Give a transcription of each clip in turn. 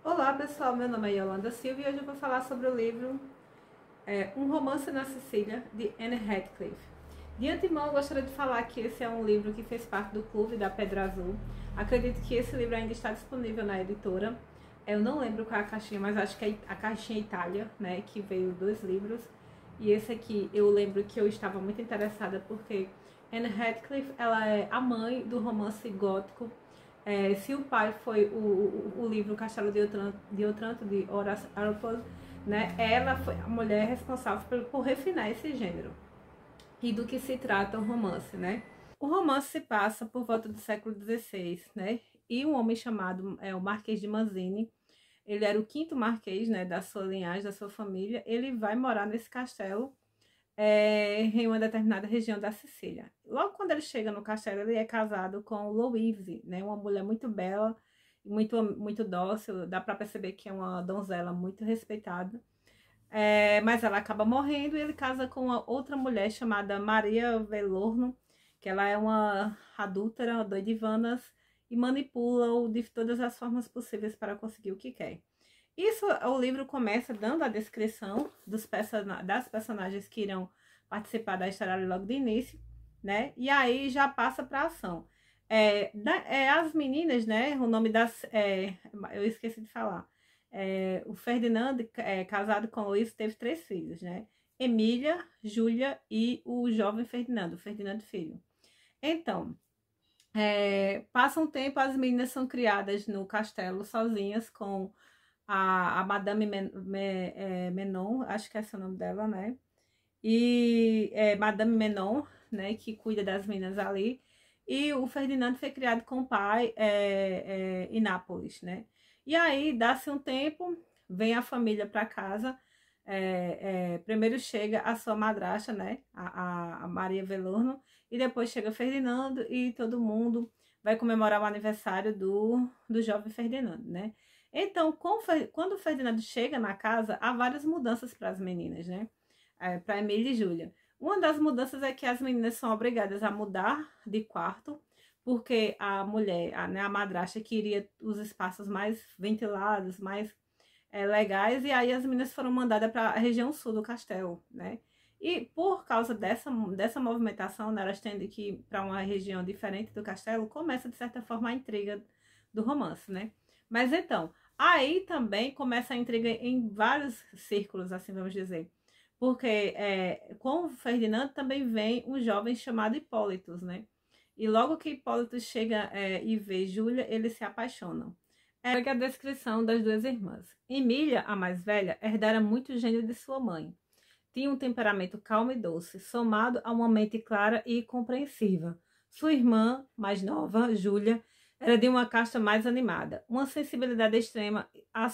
Olá pessoal, meu nome é Yolanda Silva e hoje eu vou falar sobre o livro Um Romance na Sicília, de Anne Radcliffe. De antemão, eu gostaria de falar que esse é um livro que fez parte do Clube da Pedra Azul. Acredito que esse livro ainda está disponível na editora. Eu não lembro qual é a caixinha, mas acho que é a caixinha Itália, né, que veio dois livros. E esse aqui eu lembro que eu estava muito interessada porque Anne Radcliffe, ela é a mãe do romance gótico. Se o pai foi o livro Castelo de Otranto, de Horace Walpole, né, ela foi a mulher responsável por refinar esse gênero. E do que se trata o romance, né? O romance se passa por volta do século XVI, né? E um homem chamado o Marquês de Manzini, ele era o quinto marquês, né, da sua linhagem, da sua família. Ele vai morar nesse castelo em uma determinada região da Sicília. Logo quando ele chega no castelo, ele é casado com Louise, né, uma mulher muito bela, muito dócil, dá para perceber que é uma donzela muito respeitada. Mas ela acaba morrendo e ele casa com uma outra mulher chamada Maria Velorno, que ela é uma adúltera, doidivanas, e manipula-o de todas as formas possíveis para conseguir o que quer. Isso, o livro começa dando a descrição das personagens que irão participar da história ali logo de início, né? E aí já passa para a ação. As meninas, né? O nome das. Eu esqueci de falar. O Ferdinando, casado com Luiz, teve três filhos, né? Emília, Júlia e o jovem Ferdinando, o Ferdinando Filho. Então, passa um tempo, as meninas são criadas no castelo sozinhas com a Madame Menon, acho que é esse o nome dela, né? E Madame Menon, né, que cuida das meninas ali. E o Ferdinando foi criado com o pai em Nápoles, né? E aí, dá-se um tempo, vem a família para casa. Primeiro chega a sua madrasta, né? A Maria Velorno. E depois chega o Ferdinando e todo mundo vai comemorar o aniversário do jovem Ferdinando, né? Então, quando o Ferdinando chega na casa, há várias mudanças para as meninas, né? Para Emília e Júlia. Uma das mudanças é que as meninas são obrigadas a mudar de quarto, porque a mulher, né, a madrasta, queria os espaços mais ventilados, mais legais, e aí as meninas foram mandadas para a região sul do castelo, né? E por causa dessa movimentação, né, elas tendo que ir para uma região diferente do castelo, começa de certa forma a intriga do romance, né? Mas então, aí também começa a intriga em vários círculos, assim vamos dizer. Porque com o Ferdinando também vem um jovem chamado Hipólitos, né? E logo que Hipólitos chega e vê Júlia, eles se apaixonam. Era a descrição das duas irmãs. Emília, a mais velha, herdara muito gênio de sua mãe. Tinha um temperamento calmo e doce, somado a uma mente clara e compreensiva. Sua irmã, mais nova, Júlia, era de uma casta mais animada. Uma sensibilidade extrema a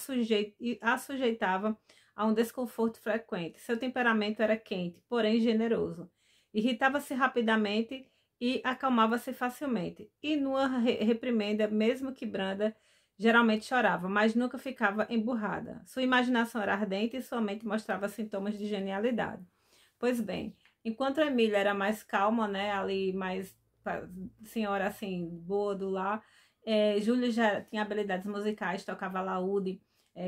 sujeitava a um desconforto frequente. Seu temperamento era quente, porém generoso. Irritava-se rapidamente e acalmava-se facilmente. E numa reprimenda, mesmo que branda, geralmente chorava, mas nunca ficava emburrada. Sua imaginação era ardente e sua mente mostrava sintomas de genialidade. Pois bem, enquanto a Emília era mais calma, né, ali mais senhora assim, boa do lar, Júlia já tinha habilidades musicais, tocava laúde,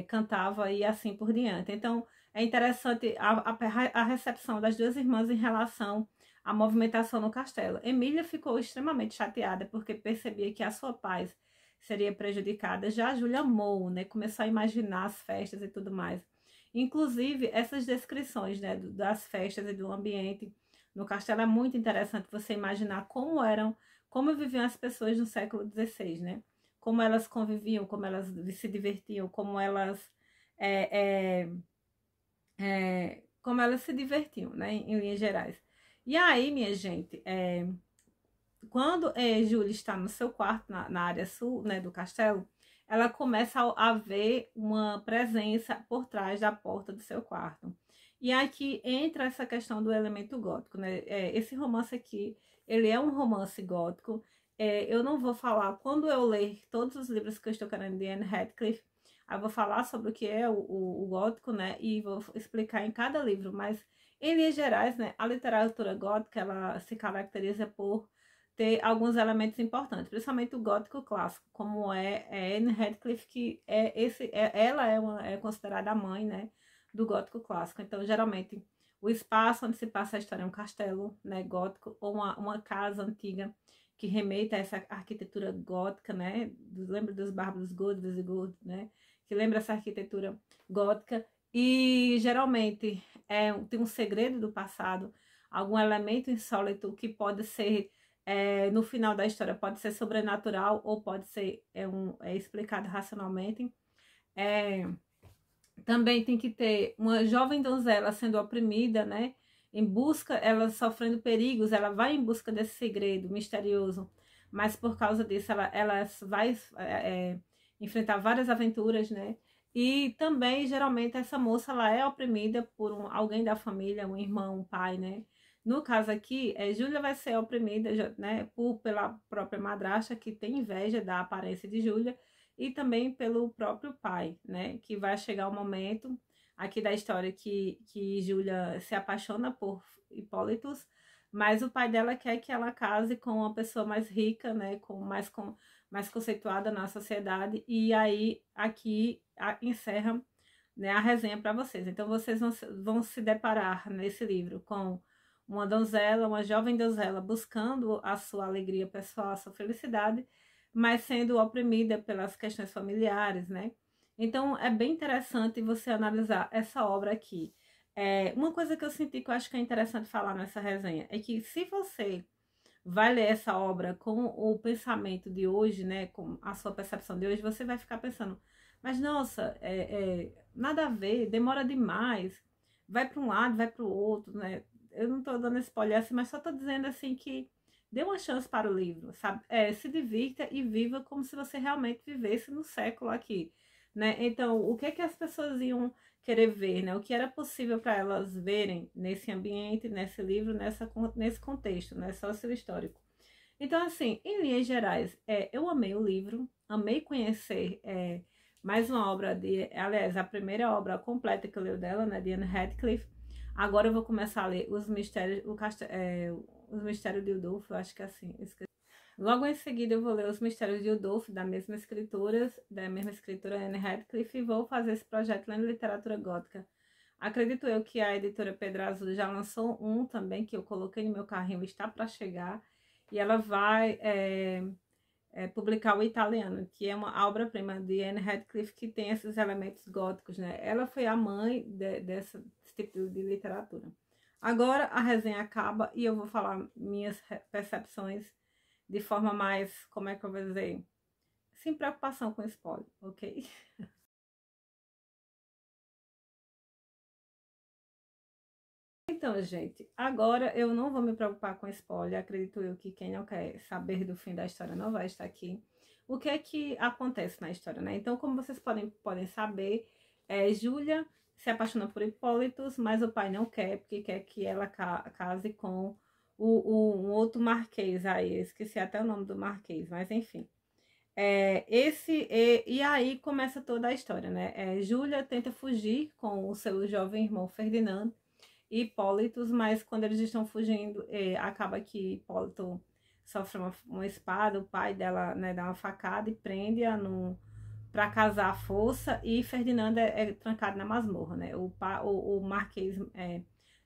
cantava e assim por diante. Então, é interessante a recepção das duas irmãs em relação à movimentação no castelo. Emília ficou extremamente chateada porque percebia que a sua paz seria prejudicada. Já a Júlia amou, né? Começou a imaginar as festas e tudo mais. Inclusive, essas descrições, né, das festas e do ambiente no castelo é muito interessante você imaginar como viviam as pessoas no século XVI, né? Como elas conviviam, como elas se divertiam, é, é, como elas se divertiam, né? Em linhas gerais. E aí, minha gente, quando Júlia está no seu quarto, na área sul, né, do castelo, ela começa a ver uma presença por trás da porta do seu quarto. E aqui entra essa questão do elemento gótico, né? Esse romance aqui, ele é um romance gótico. Eu não vou falar, quando eu ler todos os livros que eu estou querendo de Anne Radcliffe, eu vou falar sobre o que é o gótico, né? E vou explicar em cada livro, mas em linhas gerais, né, a literatura gótica, ela se caracteriza por ter alguns elementos importantes, principalmente o gótico clássico, como é Anne Radcliffe, que ela é considerada a mãe, né, do gótico clássico. Então, geralmente, o espaço onde se passa a história é um castelo, né, gótico, ou uma casa antiga que remeta a essa arquitetura gótica, né, lembra dos bárbaros godos e godos, né, que lembra essa arquitetura gótica, e geralmente tem um segredo do passado, algum elemento insólito que pode ser, no final da história, pode ser sobrenatural ou pode ser explicado racionalmente. Também tem que ter uma jovem donzela sendo oprimida, né? Em busca, ela sofrendo perigos, ela vai em busca desse segredo misterioso, mas por causa disso ela vai enfrentar várias aventuras, né? E também, geralmente, essa moça ela é oprimida por alguém da família, um irmão, um pai, né? No caso aqui, Júlia vai ser oprimida, né, pela própria madrasta, que tem inveja da aparência de Júlia, e também pelo próprio pai, né, que vai chegar o momento aqui da história que Júlia se apaixona por Hipólitos, mas o pai dela quer que ela case com uma pessoa mais rica, né, mais conceituada na sociedade, e aí aqui encerra, né, a resenha para vocês. Então vocês vão se deparar nesse livro com uma donzela, uma jovem donzela buscando a sua alegria pessoal, a sua felicidade, mas sendo oprimida pelas questões familiares, né? Então é bem interessante você analisar essa obra aqui. Uma coisa que eu senti que eu acho que é interessante falar nessa resenha é que se você vai ler essa obra com o pensamento de hoje, né, com a sua percepção de hoje, você vai ficar pensando, mas nossa, nada a ver, demora demais, vai para um lado, vai para o outro, né? Eu não tô dando spoiler assim, mas só tô dizendo assim que dê uma chance para o livro, sabe? Se divirta e viva como se você realmente vivesse no século aqui, né? Então, o que é que as pessoas iam querer ver, né? O que era possível para elas verem nesse ambiente, nesse livro, nesse contexto, né? Sócio-histórico. Então, assim, em linhas gerais, eu amei o livro, amei conhecer mais uma obra aliás, a primeira obra completa que eu leio dela, né? De Anne Radcliffe. Agora eu vou começar a ler Os Mistérios, Os Mistérios de Udolpho, eu acho que é assim. Logo em seguida eu vou ler Os Mistérios de Udolpho, da mesma escritora Anne Radcliffe, e vou fazer esse projeto lendo literatura gótica. Acredito eu que a editora Pedra Azul já lançou um também, que eu coloquei no meu carrinho, está para chegar, e ela vai publicar O Italiano, que é uma obra-prima de Anne Radcliffe que tem esses elementos góticos, né? Ela foi a mãe desse tipo de literatura. Agora a resenha acaba e eu vou falar minhas percepções de forma mais, como é que eu vou dizer, sem preocupação com spoiler, ok? Então, gente, agora eu não vou me preocupar com spoiler. Acredito eu que quem não quer saber do fim da história não vai estar aqui. O que é que acontece na história, né? Então, como vocês podem saber, Júlia se apaixona por Hipólitos, mas o pai não quer, porque quer que ela case com um outro marquês aí. Eu esqueci até o nome do marquês, mas enfim. E aí começa toda a história, né? Júlia tenta fugir com o seu jovem irmão Ferdinando e Hipólitos, mas quando eles estão fugindo, acaba que Hipólito sofre uma espada, o pai dela, né, dá uma facada e prende-a para casar à força, e Ferdinando é trancado na masmorra, né? O Marquês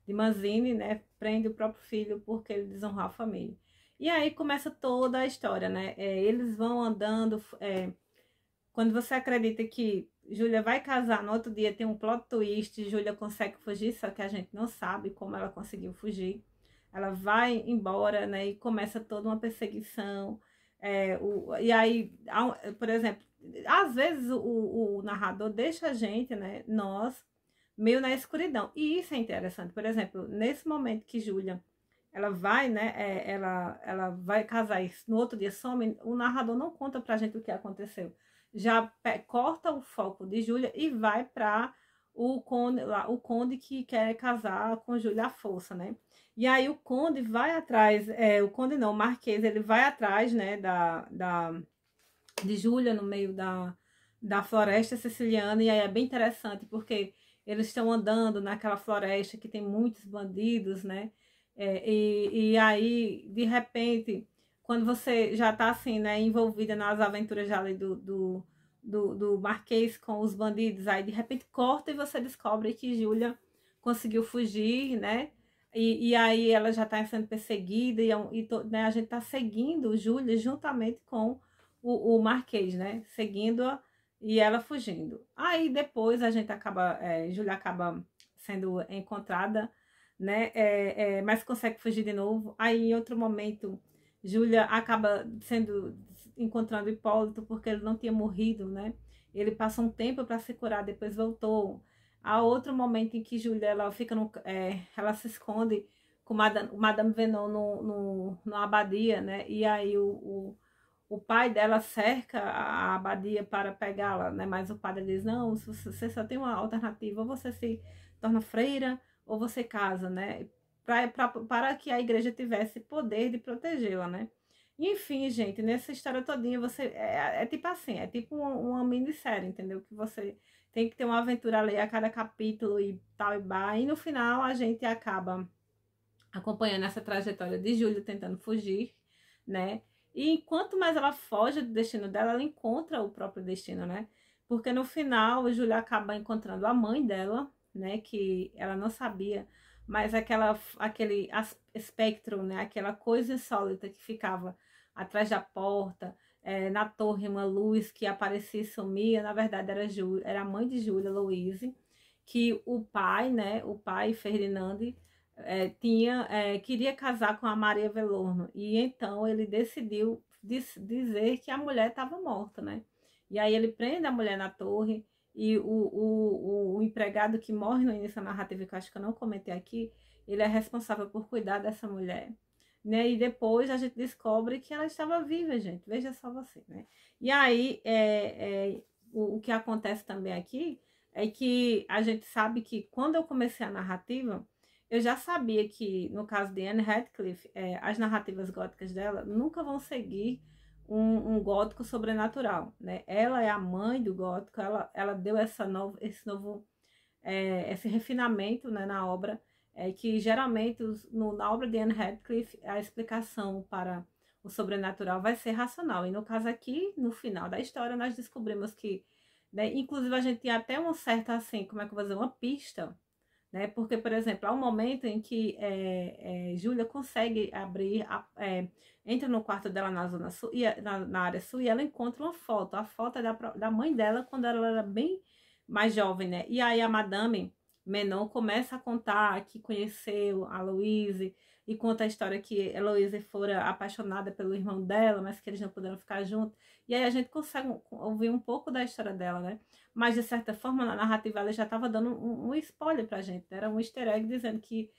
de Manzini, né, prende o próprio filho porque ele desonrou a família. E aí começa toda a história, né? Eles vão andando, quando você acredita que Júlia vai casar, no outro dia tem um plot twist, Júlia consegue fugir, só que a gente não sabe como ela conseguiu fugir. Ela vai embora, né, e começa toda uma perseguição. E aí, por exemplo, às vezes o narrador deixa a gente, né, nós, meio na escuridão. E isso é interessante. Por exemplo, nesse momento que Júlia ela vai, né, ela vai casar e no outro dia some, o narrador não conta pra gente o que aconteceu. Já corta o foco de Júlia e vai para o conde que quer casar com Júlia à força, né? E aí o conde vai atrás, o conde não, o marquês, ele vai atrás, né, de Júlia no meio da floresta siciliana, e aí é bem interessante, porque eles estão andando naquela floresta que tem muitos bandidos, né? E aí, de repente, quando você já tá assim, né, envolvida nas aventuras já ali do Marquês com os bandidos, aí de repente corta e você descobre que Júlia conseguiu fugir, né? E aí ela já tá sendo perseguida né, a gente tá seguindo Júlia juntamente com o Marquês, né? Seguindo-a e ela fugindo. Aí depois a gente acaba, Júlia acaba sendo encontrada, né? Mas consegue fugir de novo. Aí em outro momento Júlia acaba sendo encontrando Hipólito porque ele não tinha morrido, né? Ele passa um tempo para se curar, depois voltou. Há outro momento em que Júlia ela fica ela se esconde com Madame Venon no abadia, né? E aí o pai dela cerca a abadia para pegá-la, né? Mas o padre diz: não, você só tem uma alternativa, ou você se torna freira ou você casa, né? Para que a igreja tivesse poder de protegê-la, né? Enfim, gente, nessa história todinha você tipo assim, é tipo uma minissérie, entendeu? Que você tem que ter uma aventura ali a cada capítulo e tal e bah, e no final a gente acaba acompanhando essa trajetória de Júlia tentando fugir, né? E quanto mais ela foge do destino dela, ela encontra o próprio destino, né? Porque no final, Júlia acaba encontrando a mãe dela, né? Que ela não sabia, mas aquele espectro, né? Aquela coisa insólita que ficava atrás da porta, na torre, uma luz que aparecia e sumia, na verdade era a mãe de Júlia, Louise, que o pai, né? O pai, Ferdinand, queria casar com a Maria Velorno, e então ele decidiu dizer que a mulher estava morta, né? E aí ele prende a mulher na torre, e o empregado que morre no início da narrativa, que eu acho que eu não comentei aqui, ele é responsável por cuidar dessa mulher, né? E depois a gente descobre que ela estava viva, gente, veja só você, né? E aí o que acontece também aqui é que a gente sabe que quando eu comecei a narrativa, eu já sabia que, no caso de Anne Radcliffe, as narrativas góticas dela nunca vão seguir um gótico sobrenatural, né? Ela é a mãe do gótico, ela deu esse refinamento, né, na obra, que geralmente na obra de Anne Radcliffe a explicação para o sobrenatural vai ser racional. E no caso aqui, no final da história, nós descobrimos que, né, inclusive a gente tinha até uma certa, assim, como é que eu vou dizer, uma pista, né? Porque, por exemplo, há um momento em que Júlia consegue abrir, entra no quarto dela na zona sul, na área sul, e ela encontra uma foto. A foto é da mãe dela quando ela era bem mais jovem, né? E aí a Madame Menon começa a contar que conheceu a Louise, e conta a história que a Louise fora apaixonada pelo irmão dela, mas que eles não puderam ficar juntos. E aí a gente consegue ouvir um pouco da história dela, né? Mas de certa forma na narrativa ela já estava dando um spoiler pra gente, né? Era um easter egg dizendo que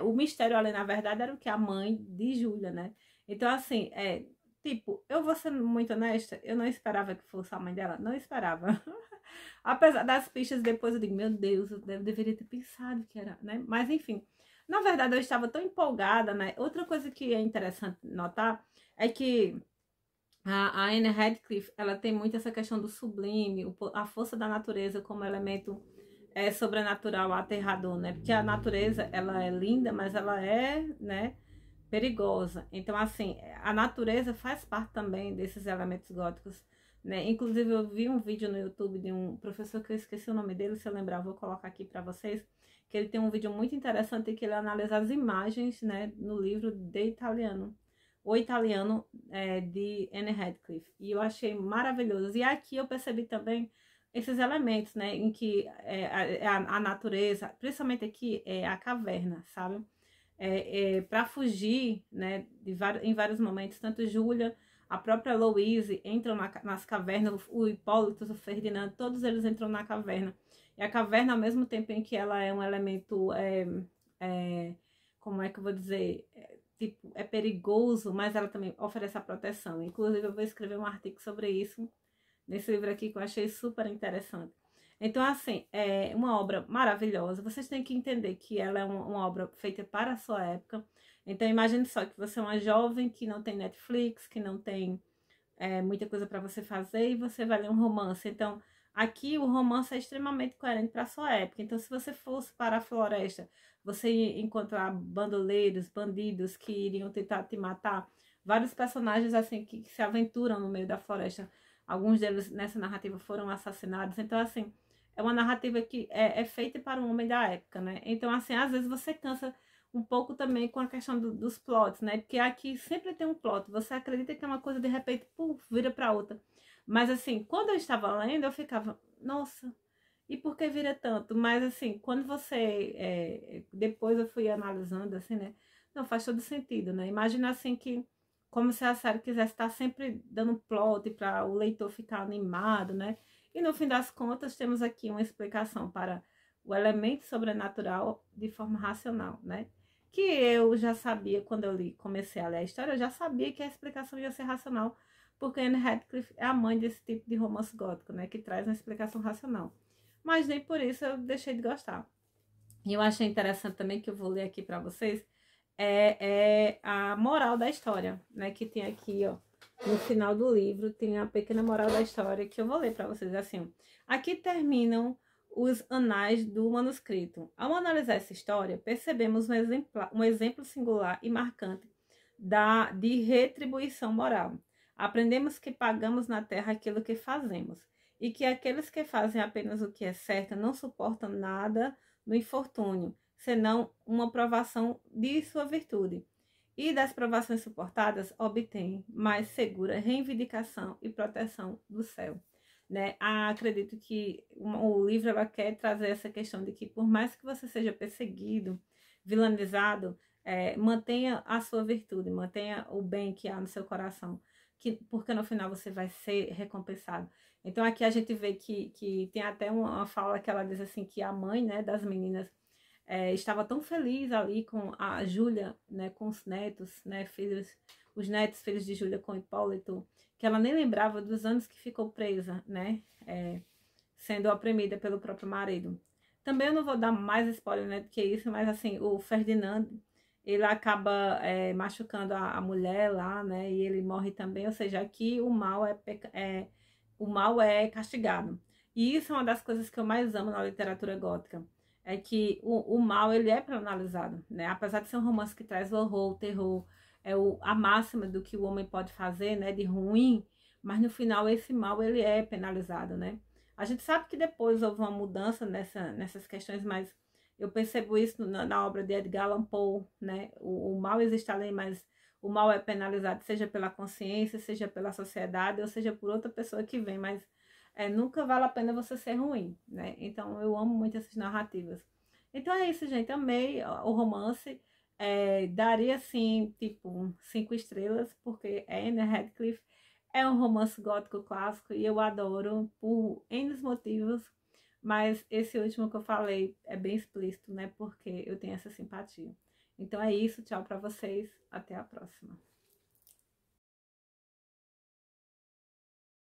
o mistério ali na verdade era o que? A mãe de Júlia, né? Então assim, tipo, eu vou ser muito honesta, eu não esperava que fosse a mãe dela, não esperava. Apesar das pistas, depois eu digo, meu Deus, eu deveria ter pensado que era, né? Mas enfim, na verdade eu estava tão empolgada, né? Outra coisa que é interessante notar é que a Anne Radcliffe, ela tem muito essa questão do sublime, a força da natureza como elemento sobrenatural, aterrador, né? Porque a natureza, ela é linda, mas ela é, né, perigosa. Então, assim, a natureza faz parte também desses elementos góticos, né? Inclusive, eu vi um vídeo no YouTube de um professor que eu esqueci o nome dele, se eu lembrar, eu vou colocar aqui para vocês, que ele tem um vídeo muito interessante que ele analisa as imagens, né, no livro de italiano. O Italiano, de Anne Radcliffe. E eu achei maravilhoso. E aqui eu percebi também esses elementos, né? Em que a natureza, principalmente aqui, a caverna, sabe? Para fugir, né? Em vários momentos, tanto Júlia, a própria Louise entram nas cavernas, o Hipólito, o Ferdinand, todos eles entram na caverna. E a caverna, ao mesmo tempo em que ela é um elemento, como é que eu vou dizer, tipo, é perigoso, mas ela também oferece a proteção. Inclusive, eu vou escrever um artigo sobre isso nesse livro aqui que eu achei super interessante. Então, assim, é uma obra maravilhosa. Vocês têm que entender que ela é uma obra feita para a sua época. Então, imagine só que você é uma jovem que não tem Netflix, que não tem muita coisa para você fazer, e você vai ler um romance. Então, aqui o romance é extremamente coerente para a sua época. Então, se você fosse para a floresta, você ia encontrar bandoleiros, bandidos que iriam tentar te matar, vários personagens assim que se aventuram no meio da floresta. Alguns deles nessa narrativa foram assassinados. Então, assim, é uma narrativa que é feita para um homem da época, né? Então, assim, às vezes você cansa um pouco também com a questão dos plots, né? Porque aqui sempre tem um plot. Você acredita que é uma coisa, de repente, puf, vira para outra. Mas, assim, quando eu estava lendo, eu ficava, nossa, e por que vira tanto? Mas, assim, quando você... depois eu fui analisando, assim, né? Não, faz todo sentido, né? Imagina, assim, que como se a série quisesse estar sempre dando plot para o leitor ficar animado, né? E no fim das contas, temos aqui uma explicação para o elemento sobrenatural de forma racional, né? Que eu já sabia quando eu comecei a ler a história, eu já sabia que a explicação ia ser racional, porque Anne Radcliffe é a mãe desse tipo de romance gótico, né? Que traz uma explicação racional. Mas nem por isso eu deixei de gostar. E eu achei interessante também, que eu vou ler aqui para vocês, é a moral da história, né? Que tem aqui, ó, no final do livro, tem a pequena moral da história que eu vou ler para vocês. Assim, aqui terminam os anais do manuscrito. Ao analisar essa história, percebemos um exemplo singular e marcante de retribuição moral. Aprendemos que pagamos na terra aquilo que fazemos, e que aqueles que fazem apenas o que é certo não suportam nada no infortúnio, senão uma provação de sua virtude. E das provações suportadas, obtém mais segura reivindicação e proteção do céu. Né? Acredito que o livro ela quer trazer essa questão de que, por mais que você seja perseguido, vilanizado, mantenha a sua virtude, mantenha o bem que há no seu coração, porque no final você vai ser recompensado. Então aqui a gente vê que tem até uma fala que ela diz assim, que a mãe, né, das meninas estava tão feliz ali com a Júlia, né, com os netos, né, os netos filhos de Júlia com Hipólito, que ela nem lembrava dos anos que ficou presa, né, sendo oprimida pelo próprio marido. Também eu não vou dar mais spoiler, né, do que isso, mas assim, o Ferdinando, ele acaba machucando a mulher lá, né, e ele morre também, ou seja, aqui o mal é castigado. E isso é uma das coisas que eu mais amo na literatura gótica, é que o mal, ele é penalizado, né, apesar de ser um romance que traz o horror, o terror, a máxima do que o homem pode fazer, né, de ruim, mas no final esse mal, ele é penalizado, né. A gente sabe que depois houve uma mudança nessas questões, mas eu percebo isso na obra de Edgar Allan Poe, né? O mal existe além, mas o mal é penalizado, seja pela consciência, seja pela sociedade, ou seja por outra pessoa que vem, mas nunca vale a pena você ser ruim, né? Então eu amo muito essas narrativas. Então é isso, gente. Amei o romance. Daria assim, tipo, 5 estrelas, porque Anne Radcliffe é um romance gótico clássico e eu adoro por N motivos, mas esse último que eu falei é bem explícito, né? Porque eu tenho essa simpatia. Então é isso, tchau pra vocês, até a próxima.